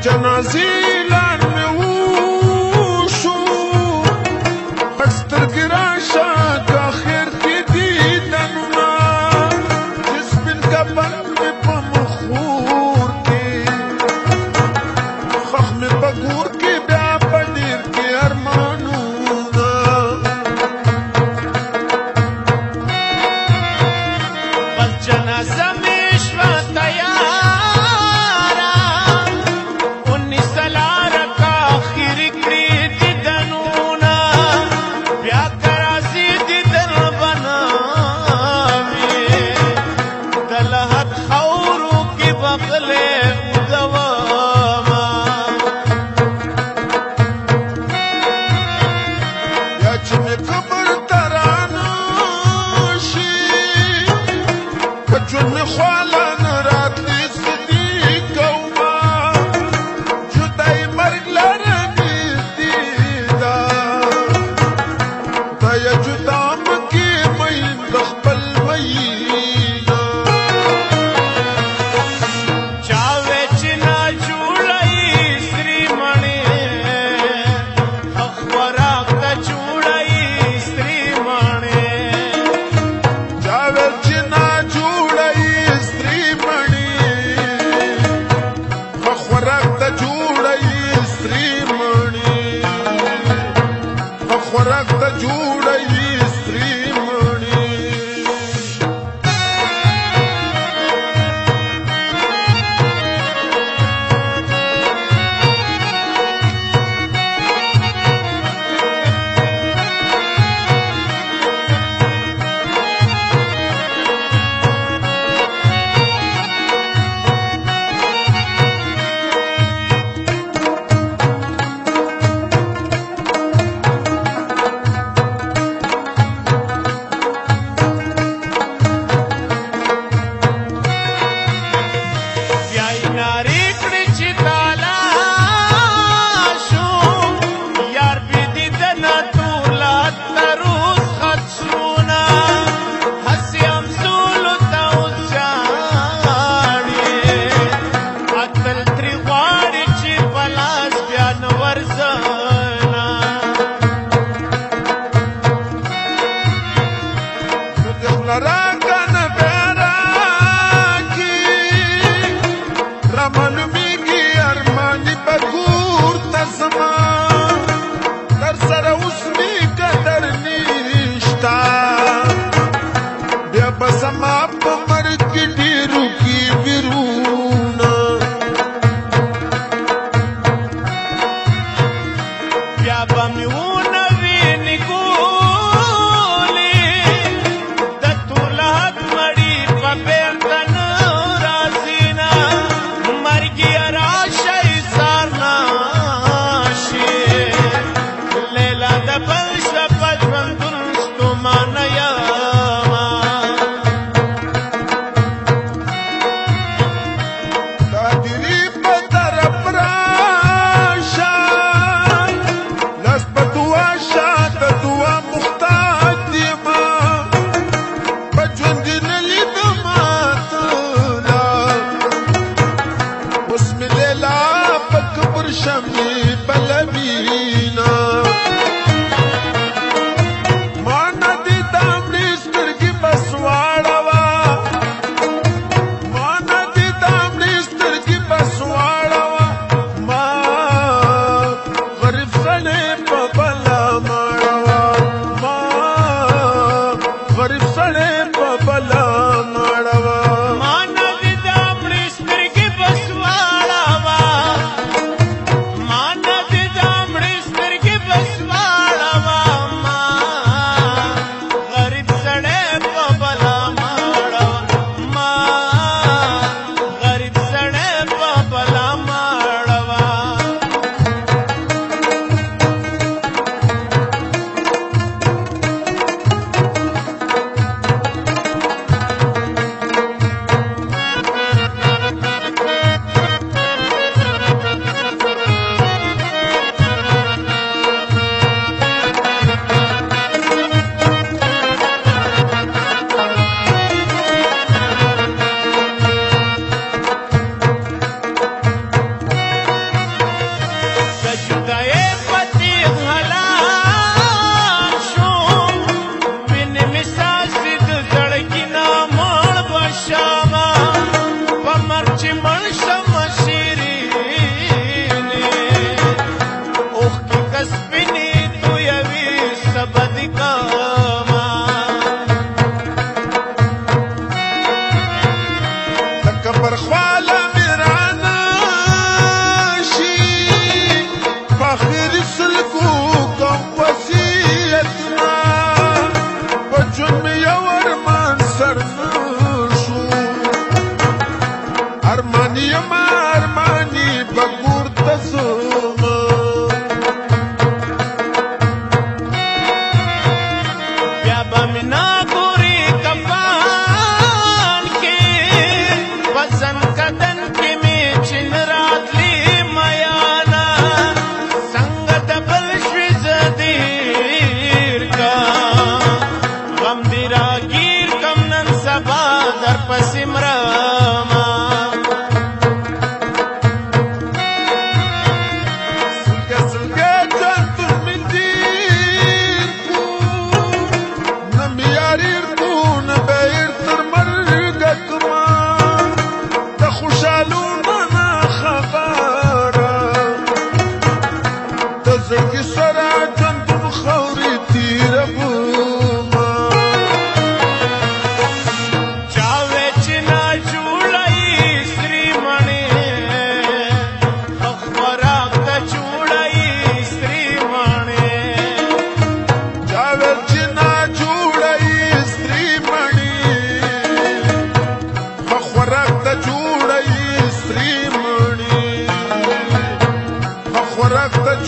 جنازې اعلان مې وشو پټ سترګې راشه که اخر کې دیدنونه چې سپین کفن مې په مخور کې خښ مې په ګور کې بیا په ډېر کې ارمانونه بس جنازه مې شوه تیاره 19 لاره کا آخري کړي دیدنونه بیا که راځي دیدن به نه وي د لحد خاورو کې به غلی ودومه یا چې مې قبر ته رانشي که ژوند مې خواله نه راتلي صدي کومه جدایي مرګ لره نږدې ده خدایه جدا مه کې مین د خپل مینه چا وی چې ناجوړه یې سرې مڼې خوراک ته جوړه یې سرې مڼې چا ویل چې ناجوړه یې سرې مڼې ښه خوراک ته جوړه یې سرې مڼې ښه خوراک ته جوړه یې سرې مڼې بیا یې نارې کړې چې تالاشو یار بې دیدنه ټوله تروس خط شوونه هسې همزولو ته اوس ژاړې اتل ترې غواړي چې په لاس بیا نه ورځنه نو دې خوله راکنه بیا راکي رامعلومیږي ارماني په ګور ته زما در سره اوس مې قدر نشته بیا به زما په مرګ کې ډېرو کې ویرونه بیا به مې ونه ویني ګولې د طولحت مړي په بېرته نه راځي نه مرګي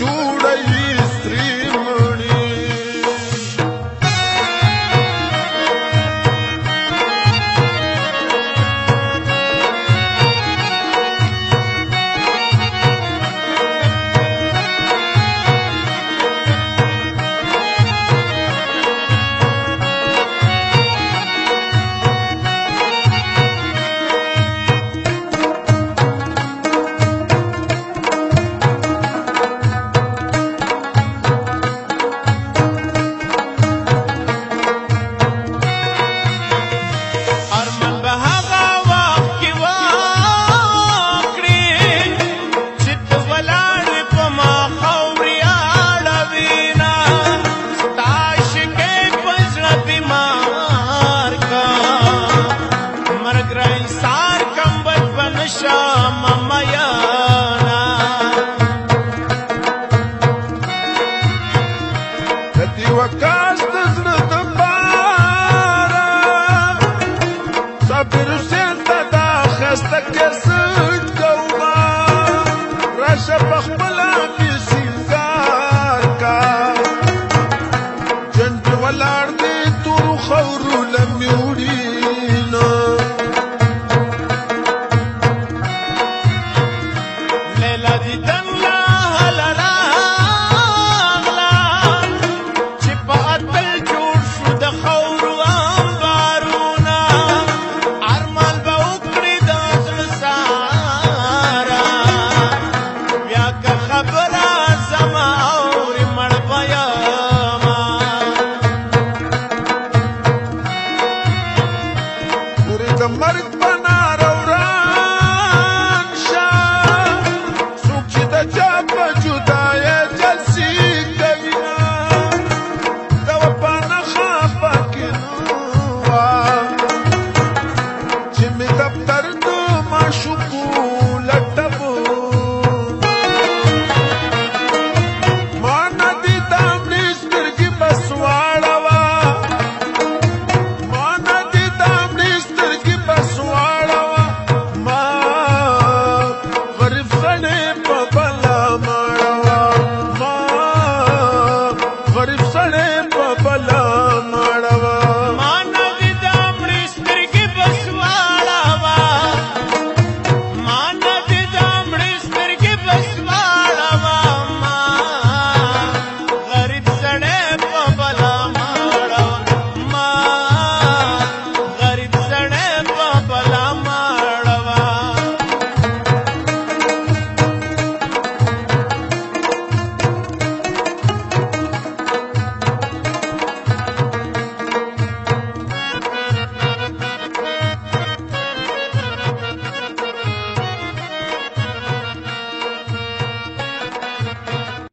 جوړی ستري مړي ارمان به هغه وخت کې وکړې چې ته ولاړ په ما خاورې اړوینه ستا شګې په زړه بیمار کا مرګ رانثار کم بد به نشم میانه د دې وکاس د زړه د پاره صبر حسین ته دا ښایسته کیسټ کومه راشه په خپله کې سینګار کا جنګ کې ولاړ دی تورو خاورو لمې وړینه لیلا دیدن